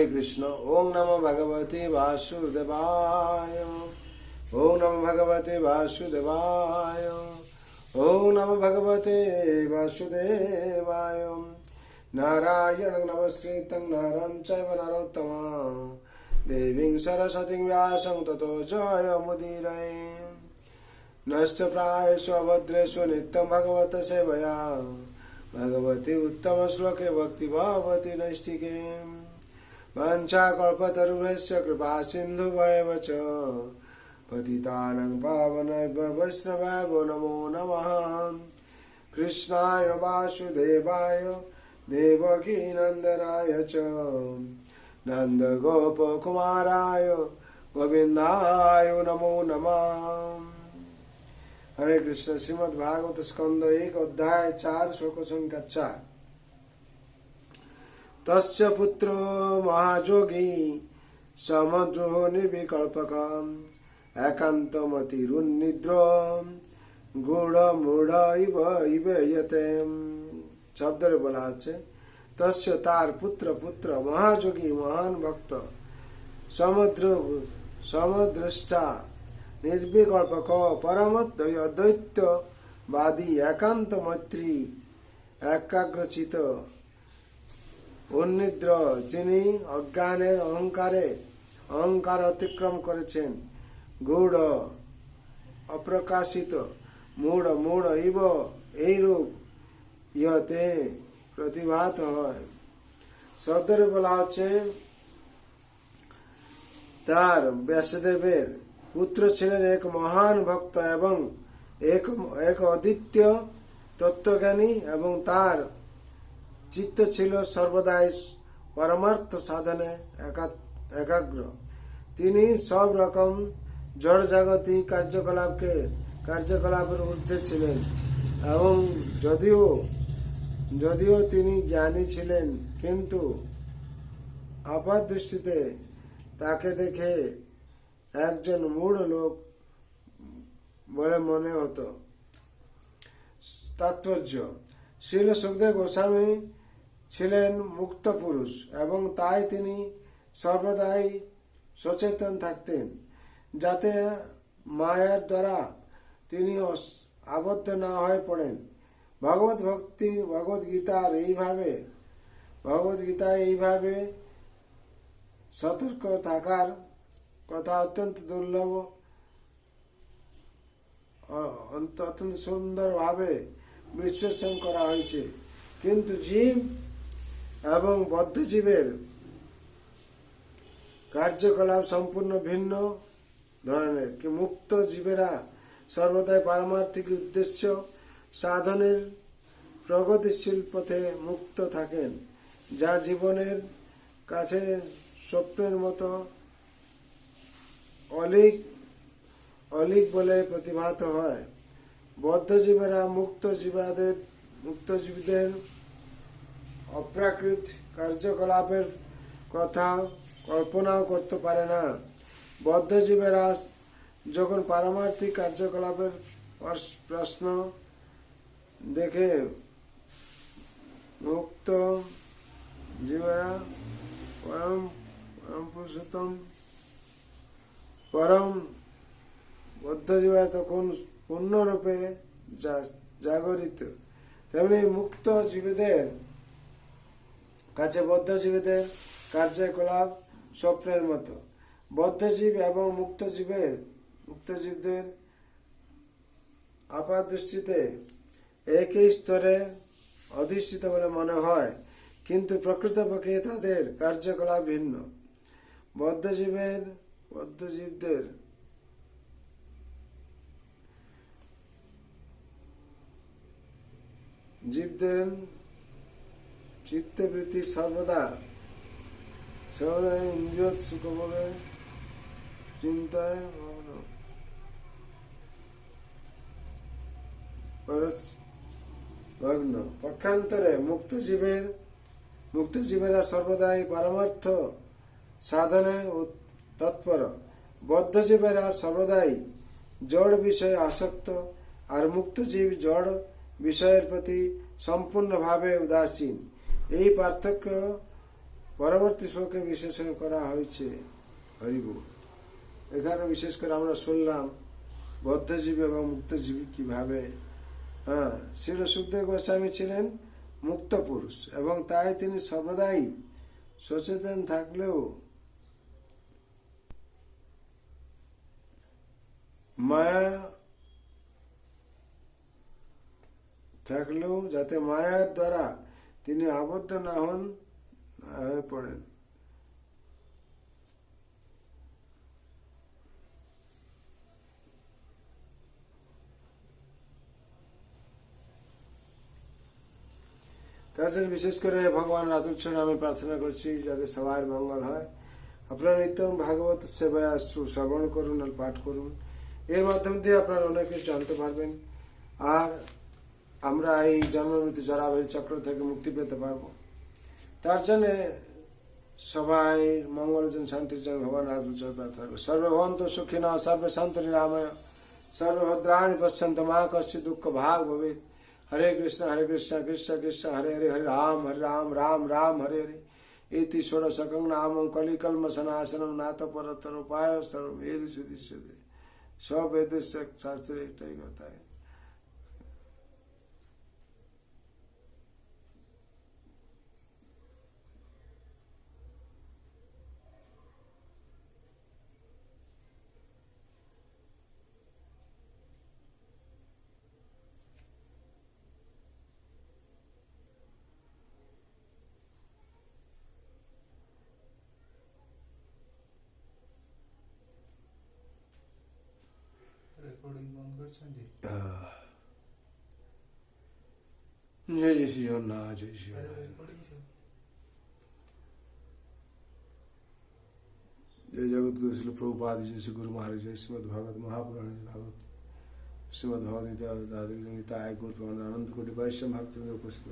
हरे कृष्ण। ओम नमो भगवते वासुदेवाय। ओम नमो भगवते वासुदेवाय। ओम नमो भगवते वासुदेवाय। नारायणं नमस्कृतं नरं चैव नरोत्तमं देवीं सरस्वतीं व्यासं ततो जयमुदीरये। नश्च प्रायेषु अभद्रेषु नित्यं भगवत सेवया भगवती उत्तम श्लोके भक्ति भवति नैष्ठिके। वाञ्छाकल्पतरुभ्यश्च कृपा सिन्धुभ्येव च पतितानां पावनेभ्यो वैष्णवेभ्यो नमो नमः। कृष्णाय वासुदेवाय देवकी नन्दनाय च नन्दगोपकुमाराय गोविन्दाय नमो नमः। हरे कृष्ण। श्रीमद् भागवत स्कंद 1 अध्याय 4 श्लोक संख्या 4। तस्य पुत्रो महाजोगी समद्रो निर्विकल्पकम् एकान्तमतिरुन्निद्रो गूढ़ इव यते। शब्दरे बोला আছে तस्य तार पुत्र महाजोगी महान भक्त समद्रष्टा निर्विकल्पक परमद्वैतवादी एकांत मैत्री एकाग्रचित उन्निद्र যিনি অজ্ঞানের অহংকার অতিক্রম করেছেন গূঢ় অপ্রকাশিত মূঢ় ইব এই রূপ ইহতে প্রতিভাত হয়। শব্দরে বলা হচ্ছে তার ব্যাসদেবের পুত্র ছিলেন এক মহান ভক্ত এবং এক অদ্বিতীয় তত্ত্বজ্ঞানী এবং তার চিত্ত ছিল সর্বদাই পরমার্থ সাধনে একাগ্র। তিনি সব রকম জড়জাগতিক কার্যকলাপের ঊর্ধ্বে ছিলেন এবং যদিও তিনি জ্ঞানী ছিলেন কিন্তু আপাত দৃষ্টিতে তাকে দেখে একজন মূঢ় লোক বলে মনে হতো। তাৎপর্য: শ্রীল সুখদেব গোস্বামী ছিলেন মুক্ত পুরুষ এবং তাই তিনি সর্বদাই সচেতন থাকতেন যাতে মায়ার দ্বারা তিনি আবদ্ধ না হয়ে পড়েন। ভগবদ্গীতায় এইভাবে সতর্ক থাকার কথা অত্যন্ত দুর্লভ অত্যন্ত সুন্দর ভাবে বিশ্লেষণ করা হয়েছে। কিন্তু জীব এবং বদ্ধজীবের কার্যকলাপ সম্পূর্ণ ভিন্ন ধরনের। মুক্ত জীবেরা সর্বদাই পারমার্থিক উদ্দেশ্য সাধনের প্রগতিশীল পথে মুক্ত থাকেন, যা জীবনের কাছে স্বপ্নের মতো অলিক বলে প্রতিভাত হয়। বদ্ধজীবেরা মুক্তজীবীদের অপ্রাকৃত কার্যকলাপের কথা কল্পনাও করতে পারে না। বদ্ধজীবেরা যখন পারমার্থিক কার্যকলাপের প্রশ্ন দেখে মুক্ত জীবেরা বদ্ধজীবেরা তখন পূর্ণরূপে জাগরিত। তেমনি মুক্ত জীবীদের কাছে বদ্ধজীবীদের কার্যকলাপ স্বপ্নের মতো। বদ্ধজীব এবং মুক্তজীবদের আপাত দৃষ্টিতে একই স্তরে অধিষ্ঠিত বলে মনে হয়, কিন্তু প্রকৃতপক্ষে তাদের কার্যকলাপ ভিন্ন। বদ্ধজীবদের চিত্তবৃত্তি সর্বদা ইন্দ্রিয় সুখভোগের চিন্তায় ভগ্ন। পক্ষান্তরে মুক্তজীবেরা সর্বদাই পারমার্থ সাধনে তৎপর। বদ্ধজীবেরা সর্বদাই জড় বিষয়ে আসক্ত আর মুক্তজীব জড় বিষয়ের প্রতি সম্পূর্ণভাবে উদাসীন। এই পার্থক্য পরবর্তী শ্লোকে বিশেষণ করা হয়েছে হরিবু। এখানে বিশেষ করে আমরা শুনলাম বদ্ধজীবী এবং মুক্তজীবী কিভাবে। শ্রী সুখদেব গোস্বামী ছিলেন মুক্ত পুরুষ এবং তাই তিনি সর্বদাই সচেতন থাকলেও যাতে মায়ার দ্বারা তিনি আবদ্ধ না হয়ে পড়েন। তাছাড়া বিশেষ করে ভগবান রাতুল চরণে আমি প্রার্থনা করছি যাতে সবার মঙ্গল হয়। আপনারা নিত্যম ভাগবত সেবায় শ্রবণ করুন আর পাঠ করুন, এর মাধ্যম দিয়ে আপনারা অনেক কিছু জানতে পারবেন আর আমরা এই জন্ম মৃত্যু জরাব্যাধি চক্র থেকে মুক্তি পেতে পারবো। তার জন্য সবাই মঙ্গলের জন্য, শান্তির জন্য ভগবান রাতুল চরণে প্রার্থনা করুন। সর্বভবন্ত সুখিনঃ সর্বে সন্তু নিরাময় সর্বভদ্রাণি পশ্যন্তু মা কশ্চিৎ দুঃখ ভাগ ভবেৎ। हरे कृष्ण कृष्ण कृष्ण हरे हरे हरे राम राम राम हरे हरे। इति षोडशकं नामं कलिकल्मषनाशनं नाथ परतर उपाय सर्ववेद सुदिश्यते। सब वेद शास्त्र एकटाई কথা। রেকর্ডিং বন্ধ করছেন জি? জয় জয় শ্রী জগন্নাথ, জয় শ্রী जय जगत गुरु श्री प्रभुपाद, जय श्री गुरु महाराज, जय श्रीमद भागवत महापुराण, भागवत श्रीमद भगवद गीता, गीता गुरु आनंद कोटि वैष्णव भक्त उपस्थित,